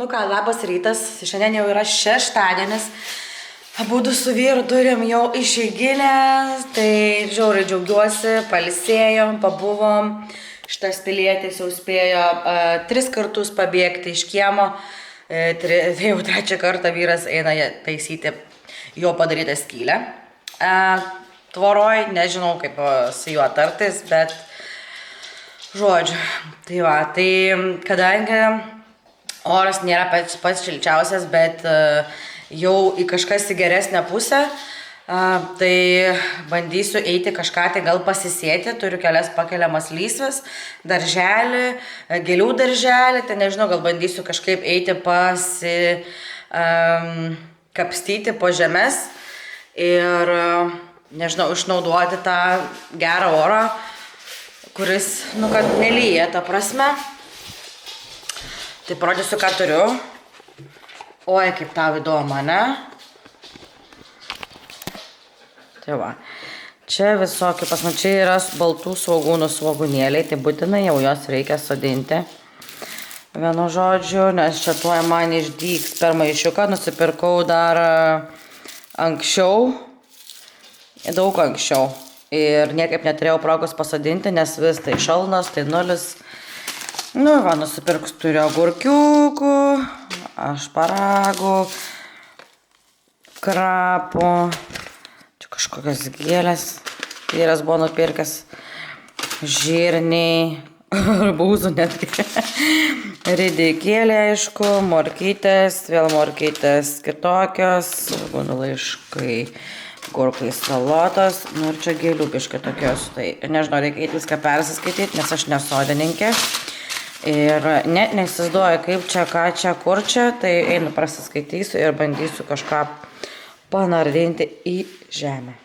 ką, labas rytas, šiandien jau yra šeštadienis, abudu su vyru turim jau išeiginės, tai žiauriai džiaugiuosi, pailsėjom, pabuvom, šitas pilietis jau spėjo 3 kartus pabėgti iš kiemo, jau 3 kartą vyras eina taisyti jo padarytą skylę. Tvoroj, nežinau kaip su juo tartis, bet žodžiu, tai va, tai kadangi oras nėra pats šilčiausias, bet jau į kažkas į geresnę pusę, tai bandysiu eiti kažką, tai gal pasisėti, turiu kelias pakeliamas lysves, darželį, gėlių darželį, tai nežinau, gal bandysiu kažkaip eiti kapstyti po žemes ir, nežinau, išnaudoti tą gerą orą, kuris, kad nelyja, ta prasme. Tai parodysiu, ką turiu. Oi, kaip tau įdomu, ne? Tai va. Čia visokių, pas man čia yra baltų svogūnų svogūnėliai, tai būtinai jau jos reikia sodinti. Vienu žodžiu, nes čia tuoj man išdygs per maišiuką, nusipirkau dar anksčiau, daug anksčiau. Ir niekaip neturėjau progos pasodinti, nes vis tai šalnos, tai nulis. Nu, va, nusipirkus turiu agurkiukų, šparagų, krapų, čia kažkokios gėlės, vyras buvo nupirkęs, žirniai, arbūzų netgi, ridikėlė, aišku, morkytės, vėl morkytės kitokios, svogūnų laiškai, gurkai salotos, nu ir čia gėlių biškai tokios, tai nežinau, reikia viską persiskaityti, nes aš nesodininkė. Ir net neįsivaizduoju, kaip čia, ką čia, kur čia, tai einu prasiskaitysiu ir bandysiu kažką panardinti į žemę.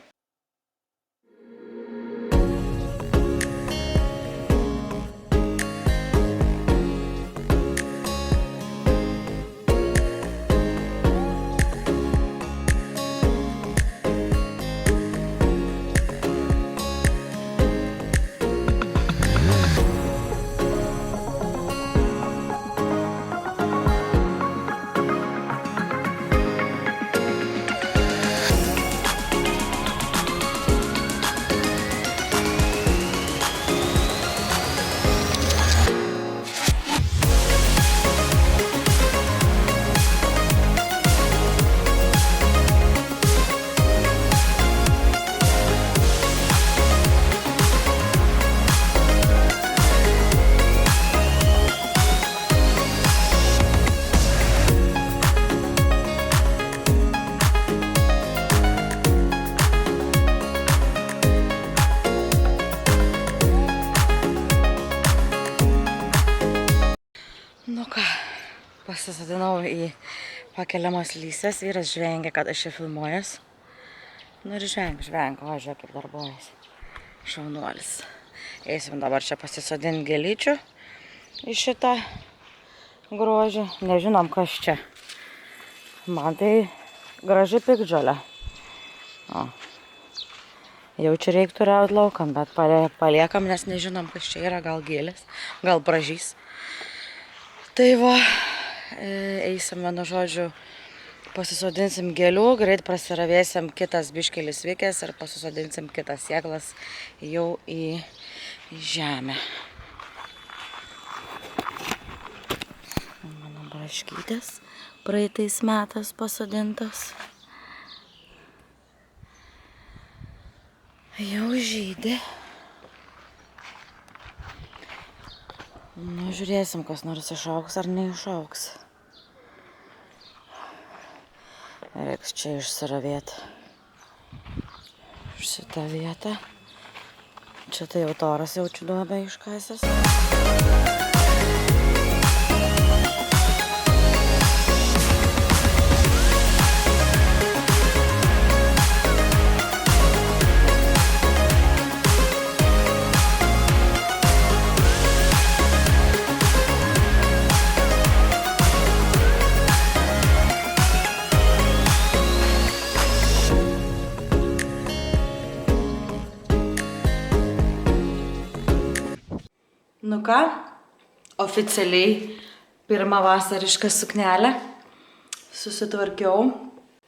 Pasisadinau į pakeliamas lysves, vyras žvengia, kad aš čia filmuojas. Nu ir žvengia, o žiūrėk, kaip darbuojas. Šaunuolis. Eisim dabar čia pasisadinti gėlyčių į šitą grožį. Nežinom, kas čia. Man tai graži piktžolė. Jau čia reiktų raut laukan, bet paliekam, nes nežinom, kas čia yra, gal gėlės, gal pražys. Tai va. Eisim, vienu žodžiu, pasisodinsim gėlių, greit prasiravėsim kitas biškelis vykęs ir pasisodinsim kitas sėklas jau į žemę. Mano braškytės praeitais metais pasodintas. Jau žydi. Nu, žiūrėsim, kas nors išaugs ar neišaugs. Reiks čia išsiravėti šitą vietą. Čia tai jau toras jaučiu duobę iškasęs. Nu ką, oficialiai pirmą vasarišką suknelę. Susitvarkiau,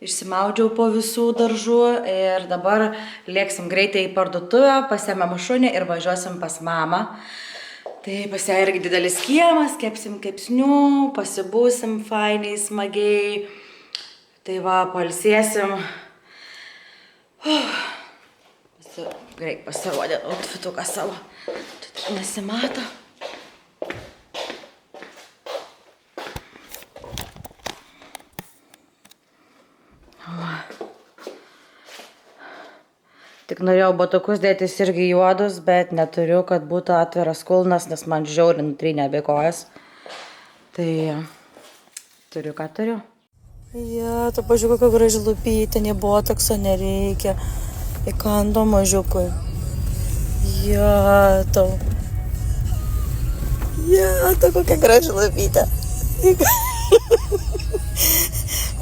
išsimaudžiau po visų daržų ir dabar lėksim greitai į parduotuvę, pasiėmėm šunį ir važiuosim pas mamą. Tai pas ją irgi didelis kiemas, kepsim kepsnių, pasibūsim fainiai, smagiai. Tai va, pailsėsim. Greit pasirodė outfituką savo. Tai nesimato. Tik norėjau batukus dėtis irgi juodus, bet neturiu, kad būtų atviras kulnas, nes man žiauriai nutrynė abi kojas. Tai turiu, ką turiu. Ja, tu pažiūrėk, kokia graži lūpytė, nei botakso nereikia. Įkando mažiukui. Ja, tau. Ja, tu kokia graži lūpytė.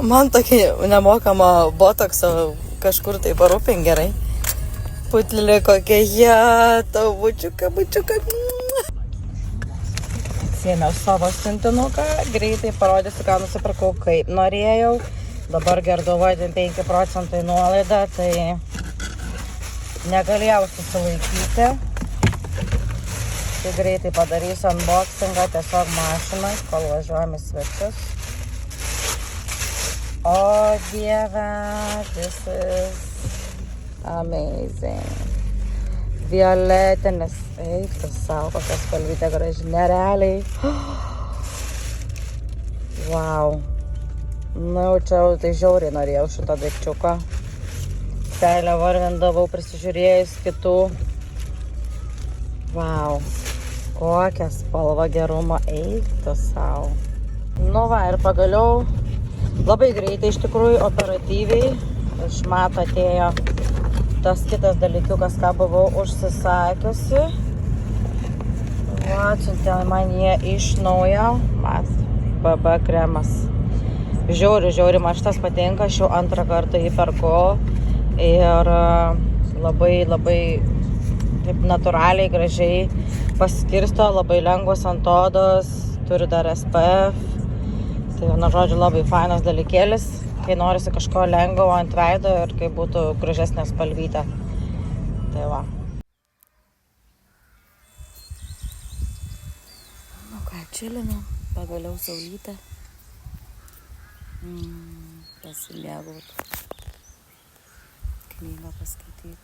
Man tokia nemokama botakso kažkur tai parūpin gerai. Putlilė kokia, ja, tau bučiuka. Sėmiau savo siuntinuką, greitai parodysiu, ką nusipirkau, kaip norėjau. Dabar Gerduvoje 5% nuolaida, tai negalėjau susilaikyti. Tai greitai padarysiu unboxingą tiesiog mašinai, kol važiuojam į svečius. O dieve, this is amazing. Violetinis. Eik tu savo, kokia spalvytė graži. Nerealiai. Wow. Na, jau čia tai žiauriai norėjau šito daikčiuko. Seilę varvindavau prisižiūrėjus kitų. Wow. Kokia spalva gerumo. Eik tu savo. Nu va, ir pagaliau labai greitai iš tikrųjų operatyviai iš Mato atėjo tas kitas dalykiukas, ką buvau užsisakiusi. Va, atsiuntė man jie iš naujo. BB kremas. Žiauri, man šitas patinka, aš jau antrą kartą jį perku. Ir labai taip natūraliai, gražiai paskirsto, labai lengvas ant odos, turi dar SPF. Tai vienu žodžiu labai fainas dalykėlis, kai norisi kažko lengvo ant veido ir kai būtų gražesnė spalvytė. Tai va. Nu ką, čilinam, pagaliau saulytę. Pasimėgaut. Knygą paskaityti.